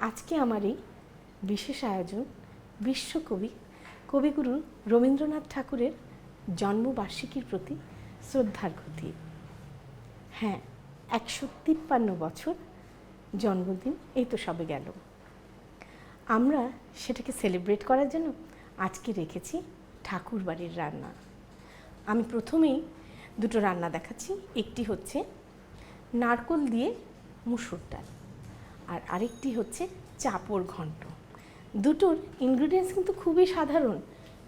আজকে আমার এই বিশেষ আয়োজন বিশ্বকবি কবিগুরু রবীন্দ্রনাথ ঠাকুরের জন্মবার্ষিকীর প্রতি শ্রদ্ধার ক্ষতি। হ্যাঁ, 153 বছর জন্মদিন এই তো সবে গেল। আমরা সেটাকে সেলিব্রেট করার জন্য আজকে রেখেছি ঠাকুর বাড়ির রান্না। আমি প্রথমেই দুটো রান্না দেখাচ্ছি। একটি হচ্ছে নারকোল দিয়ে মুসুর ডাল, আর আরেকটি হচ্ছে চাপড় ঘন্ট। দুটোর ইনগ্রিডিয়েন্টস কিন্তু খুবই সাধারণ,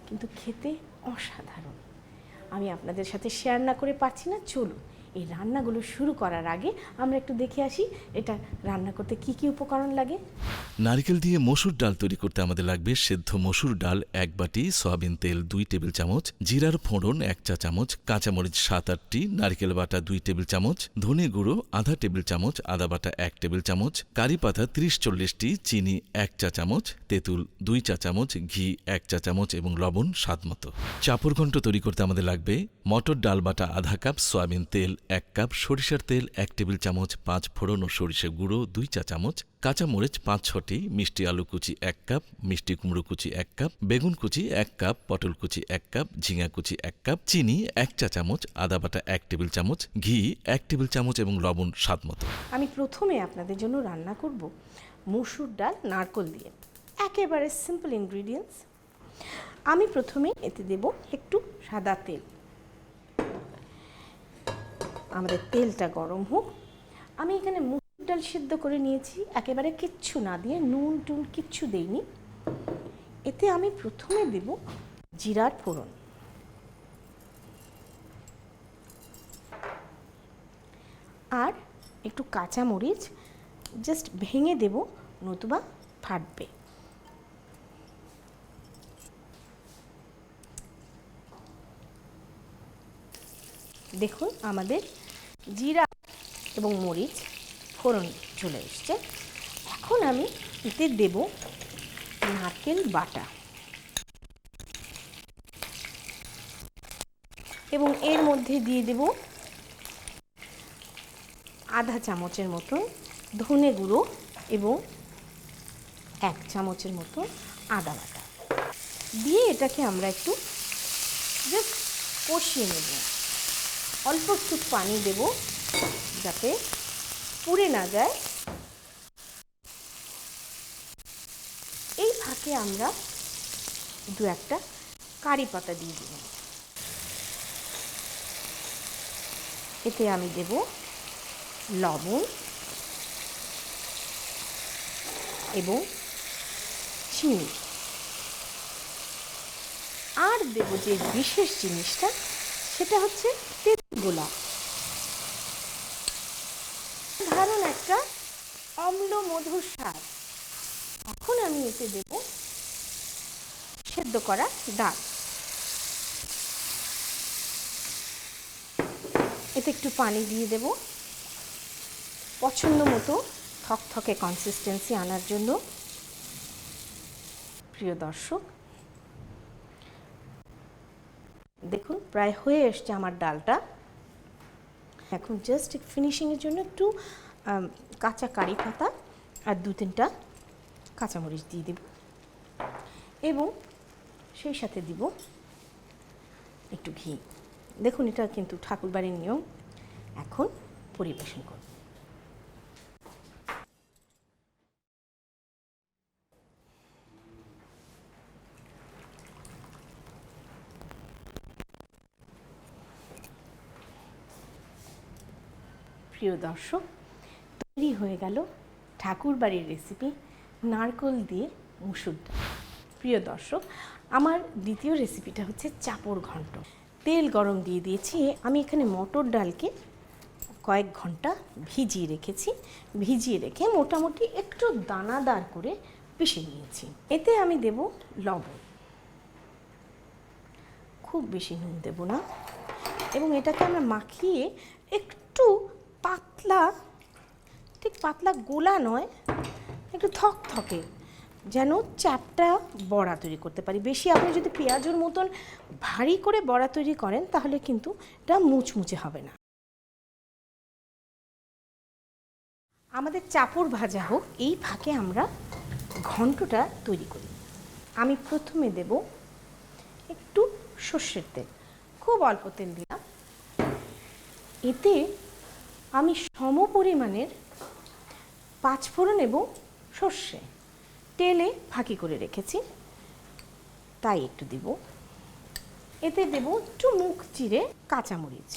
কিন্তু খেতে অসাধারণ। আমি আপনাদের সাথে শেয়ার না করে পারছি না। চলুন এই রান্নাগুলো শুরু করার আগে আমরা একটু দেখে আসি এটা রান্না করতে কি কি উপকরণ লাগে। নারকেল দিয়ে মসুর ডাল তৈরি করতে আমাদের লাগবে সেদ্ধ মসুর ডাল 1 বাটি, সয়াবিন তেল 2 টেবিল চামচ, জিরার ফোড়ন 1 চা চামচ, কাঁচামরিচ 7-8টি, নারকেল বাটা 2 টেবিল চামচ, ধনে গুঁড়ো আধা টেবিল চামচ, আদা বাটা 1 টেবিল চামচ, কারি পাতা 30-40টি, চিনি 1 চা চামচ, তেঁতুল 2 চা চামচ, ঘি 1 চা চামচ এবং লবণ স্বাদমতো। চাপড় ঘন্ট তৈরি করতে আমাদের লাগবে মটর ডাল বাটা আধা কাপ, সয়াবিন তেল 1 কাপ, সরিষার তেল 1 টেবিল চামচ, 5 ফোড়ন ও সরিষা গুঁড়ো 2 চা চামচ, কাঁচামরিচ 5-6টি, মিষ্টি আলু কুচি 1 কাপ, মিষ্টি কুমড়ো কুচি 1 কাপ, বেগুন কুচি 1 কাপ, পটল কুচি 1 কাপ, ঝিঙা কুচি 1 কাপ, চিনি 1 চা চামচ, আদা বাটা 1 টেবিল চামচ, ঘি 1 টেবিল চামচ এবং লবণ স্বাদমতো। আমি প্রথমে আপনাদের জন্য রান্না করব মসুর ডাল নারকোল দিয়ে। একেবারে সিম্পল ইনগ্রিডিয়েন্টস। আমি প্রথমে এতে দেব একটু সাদা তেল। আমাদের তেলটা গরম হোক। আমি এখানে মসুর ডাল সিদ্ধ করে নিয়েছি, একেবারে কিচ্ছু না দিয়ে, নুন টুন কিচ্ছু দেইনি। এতে আমি প্রথমে দেব জিরার ফোড়ন, আর একটু কাঁচামরিচ জাস্ট ভেঙে দেব, নতুবা ফাটবে। দেখুন আমাদের জিরা এবং মরিচ ফোড়ন চলে এসছে। এখন আমি এতে দেব নারকেল বাটা এবং এর মধ্যে দিয়ে দেব আধা চামচের মতো ধনে গুঁড়ো এবং 1 চামচের মতো আদা বাটা দিয়ে এটাকে আমরা একটু জাস্ট কষিয়ে নেব। অল্প একটু পানি দেব যাতে পুড়ে না যায়। এই ফাঁকে আমরা 2-1টা কারি পাতা দিয়ে দেব। এতে আমি দেব লবণ এবং চিনি, আর দেব যে বিশেষ জিনিসটা সেটা হচ্ছে তেঁতুল গোলা। সাধারণ একটা অম্ল মধুর স্বাদ। এখন আমি এতে দেব সেদ্ধ করা ডাল। এতে একটু পানি দিয়ে দেব পছন্দ মতো থকথকে কনসিস্টেন্সি আনার জন্য। প্রিয় দর্শক, দেখুন প্রায় হয়ে এসছে আমার ডালটা। এখন জাস্ট ফিনিশিংয়ের জন্য একটু কাঁচা কারি পাতা আর 2-3টা কাঁচামরিচ দিয়ে দেব এবং সেই সাথে দিব একটু ঘি। দেখুন এটা কিন্তু ঠাকুরবাড়ির নিয়ম। এখন পরিবেশন করব। প্রিয় দর্শক, তৈরি হয়ে গেল ঠাকুরবাড়ির রেসিপি নারকোল দিয়ে মুসুর ডাল। প্রিয় দর্শক, আমার দ্বিতীয় রেসিপিটা হচ্ছে চাপড় ঘন্ট। তেল গরম দিয়ে দিয়েছি। আমি এখানে মটর ডালকে কয়েক ঘন্টা ভিজিয়ে রেখেছি। ভিজিয়ে রেখে মোটামুটি একটু দানাদার করে পিষে নিয়েছি। এতে আমি দেব লবণ, খুব বেশি নুন দেব না, এবং এটাকে আমরা মাখিয়ে একটু পাতলা, ঠিক পাতলা গোলা নয়, একটু থকথকে, যেন চ্যাপটা বড়া তৈরি করতে পারি। বেশি আপনি যদি পেঁয়াজুর মতন ভারী করে বড়া তৈরি করেন তাহলে কিন্তু এটা মুচমুচে হবে না। আমাদের চাপড় ভাজা হোক, এই ফাঁকে আমরা ঘন্টটা তৈরি করি। আমি প্রথমে দেব একটু সর্ষের তেল, খুব অল্প তেল দিলাম। এতে আমি সম পরিমাণের পাঁচফোড়ন এবং সর্ষে তেলে ফাঁকি করে রেখেছি, তাই একটু দিব। এতে দেব একটু মুখ চিরে কাঁচামরিচ,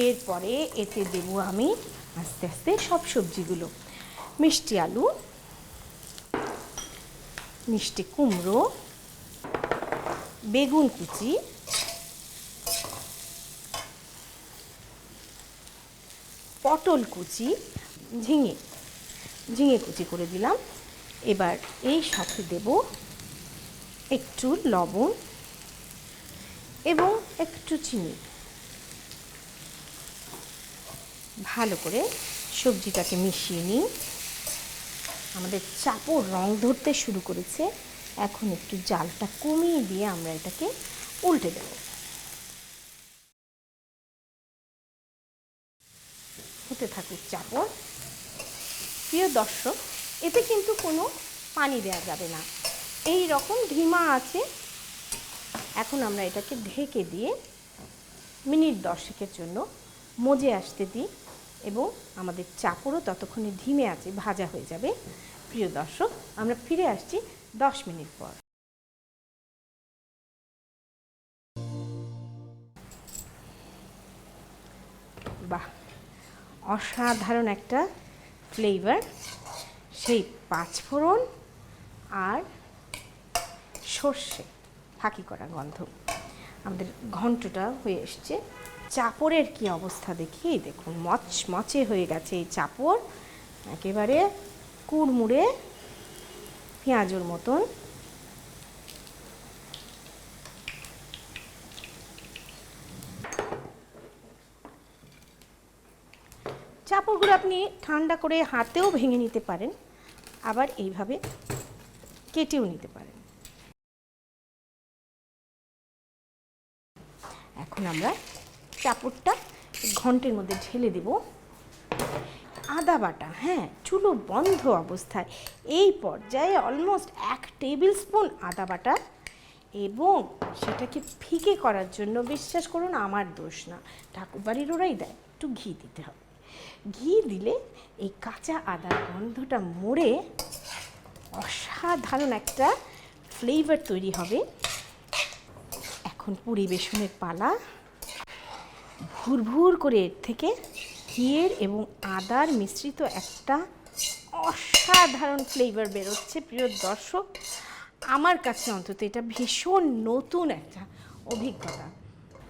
এরপরে এতে দেব আমি আস্তে আস্তে সব সবজিগুলো, মিষ্টি আলু, মিষ্টি কুমড়ো, বেগুন কুচি, পটল কুচি, ঝিঙে কুচি করে দিলাম। এবার এই সাথে দেব একটু লবণ এবং একটু চিনি। ভালো করে সবজিটাকে মিশিয়ে নিই। আমাদের চাপড় রং ধরতে শুরু করেছে, এখন একটু জালটা কমিয়ে দিয়ে আমরা এটাকে উল্টে দেব। হতে থাকুক চাপড়। প্রিয় দর্শক, এতে কিন্তু কোনো পানি দেওয়া যাবে না, এই রকম ধিমা আছে। এখন আমরা এটাকে ঢেকে দিয়ে মিনিট 10-এর জন্য মজে আসতে দিই এবং আমাদের চাপড়ও ততক্ষণে ধিমে আছে ভাজা হয়ে যাবে। প্রিয় দর্শক, আমরা ফিরে আসছি 10 মিনিট পর। বাহ, অসাধারণ একটা ফ্লেভার, সেই পাঁচফোড়ন আর সর্ষে ফাঁকি করা গন্ধ। আমাদের ঘন্টটা হয়ে এসছে। চাপড়ের কি অবস্থা দেখি, দেখুন মচমচে হয়ে গেছে এই চাপড়, একেবারে কুড়মুড়ে পেঁয়াজের মতন। চাপড়গুলো আপনি ঠান্ডা করে হাতেও ভেঙে নিতে পারেন, আবার এইভাবে কেটেও নিতে পারেন। এখন আমরা চাপড়টা ঘন্টের মধ্যে ঢেলে দেব। আদা বাটা, হ্যাঁ, চুলো বন্ধ অবস্থায় এই পর্যায়ে অলমোস্ট 1 টেবিল স্পুন আদা বাটা, এবং সেটাকে ফিকে করার জন্য, বিশ্বাস করুন আমার দোষ না, ঠাকুরবাড়ির ওরাই দেয়, একটু ঘি দিতে হবে। ঘি দিলে এই কাঁচা আদার গন্ধটা মরে অসাধারণ একটা ফ্লেভার তৈরি হবে। এখন পরিবেশনের পালা। ভুরভুর করে এর থেকে ঘিয়ের এবং আদার মিশ্রিত একটা অসাধারণ ফ্লেভার বেরোচ্ছে। প্রিয় দর্শক, আমার কাছে অন্তত এটা ভীষণ নতুন একটা অভিজ্ঞতা।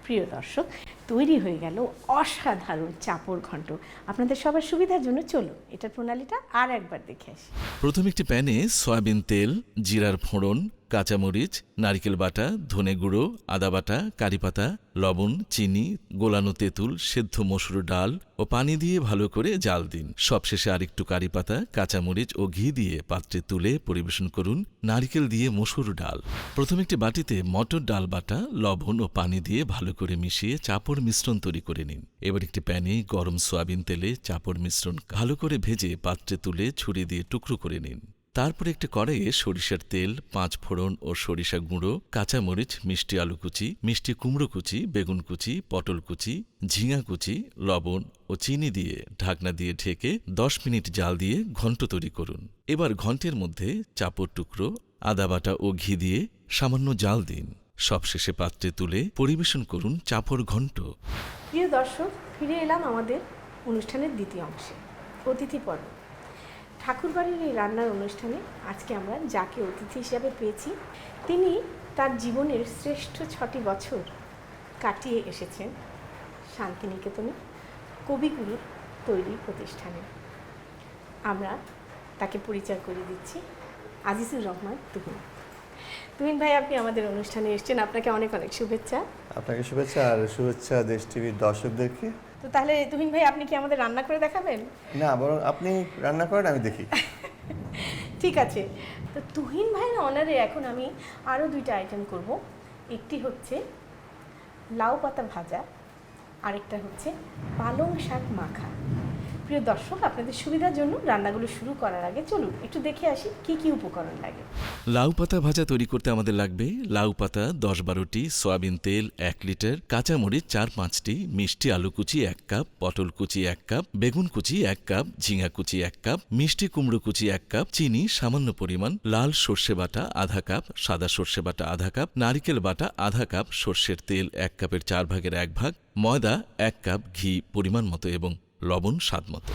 প্রিয় দর্শক, তৈরি হয়ে গেল অসাধারণ চাপড় ঘন্ট। আপনাদের সবার সুবিধার জন্য চলুন এটার প্রণালীটা আর একবার দেখে আসি। প্রথমে একটি প্যানে সয়াবিন তেল, জিরার ফোড়ন, কাঁচামরিচ, নারকেল বাটা, ধনে গুঁড়ো, আদা বাটা, কারিপাতা, লবণ, চিনি, গোলানো তেঁতুল, সেদ্ধ মসুর ডাল ও পানি দিয়ে ভালো করে জাল দিন। সবশেষে আরেকটু কারিপাতা, কাঁচামরিচ ও ঘি দিয়ে পাত্রে তুলে পরিবেশন করুন নারকেল দিয়ে মসুর ডাল। প্রথমে একটি বাটিতে মটর ডাল বাটা, লবণ ও পানি দিয়ে ভালো করে মিশিয়ে চাপড় মিশ্রণ তৈরি করে নিন। এবার একটি প্যানে গরম সয়াবিন তেলে চাপড় মিশ্রণ ভালো করে ভেজে পাত্রে তুলে ছুরি দিয়ে টুকরো করে নিন। তারপর একটি কড়াইয়ে সরিষার তেল, পাঁচফোড়ন ও সরিষা গুঁড়ো, কাঁচামরিচ, মিষ্টি আলু কুচি, মিষ্টি কুমড়ো কুচি, বেগুন কুচি, পটল কুচি, ঝিঙা কুচি, লবণ ও চিনি দিয়ে ঢাকনা দিয়ে ঢেকে 10 মিনিট জাল দিয়ে ঘন্ট তৈরি করুন। এবার ঘন্টের মধ্যে চাপড় টুকরো, আদা বাটা ও ঘি দিয়ে সামান্য জাল দিন। সবশেষে পাত্রে তুলে পরিবেশন করুন চাপড় ঘন্ট। প্রিয় দর্শক, ফিরে এলাম আমাদের অনুষ্ঠানের দ্বিতীয় অংশে, অতিথি পর্ব। ঠাকুরবাড়ির এই রান্নার অনুষ্ঠানে আজকে আমরা যাকে অতিথি হিসাবে পেয়েছি, তিনি তার জীবনের শ্রেষ্ঠ 6টি বছর কাটিয়ে এসেছেন শান্তিনিকেতনে কবিগুরুর তৈরি প্রতিষ্ঠানে। আমরা তাকে পরিচয় করে দিচ্ছি, আজিজুর রহমান তুহিন। তুহিন ভাই, আপনি আমাদের অনুষ্ঠানে এসেছেন, আপনাকে অনেক অনেক শুভেচ্ছা। আপনাকে শুভেচ্ছা, আর শুভেচ্ছা দেশ টিভির দর্শকদেরকে। তো তাহলে তুহিন ভাই, আপনি কি আমাদের রান্না করে দেখাবেন? না, বরং আপনি রান্না করেন, আমি দেখি। ঠিক আছে। তো তুহিন ভাইয়ের অনারে এখন আমি আরও 2টা আইটেম করব। একটি হচ্ছে লাউ পাতা ভাজা আরেকটা হচ্ছে পালং শাক মাখা। প্রিয় দর্শক, আপনাদের সুবিধার জন্য রান্নাগুলো শুরু করার আগে চলুন একটু দেখে আসি কি কি উপকরণ লাগে। লাউ পাতা ভাজা তৈরি করতে আমাদের লাগবে লাউ পাতা 10-12টি, সয়াবিন তেল 1 লিটার, কাঁচামরিচ 4-5টি, মিষ্টি আলু কুচি 1 কাপ, পটল কুচি 1 কাপ, বেগুন কুচি 1 কাপ, ঝিঙা কুচি 1 কাপ, মিষ্টি কুমড়ো কুচি 1 কাপ, চিনি সামান্য পরিমাণ, লাল সর্ষে বাটা আধা কাপ, সাদা সর্ষে বাটা আধা কাপ, নারিকেল বাটা আধা কাপ, সর্ষের তেল 1 কাপের 4 ভাগের 1 ভাগ, ময়দা 1 কাপ, ঘি পরিমাণ মতো এবং লবণ স্বাদ মতো।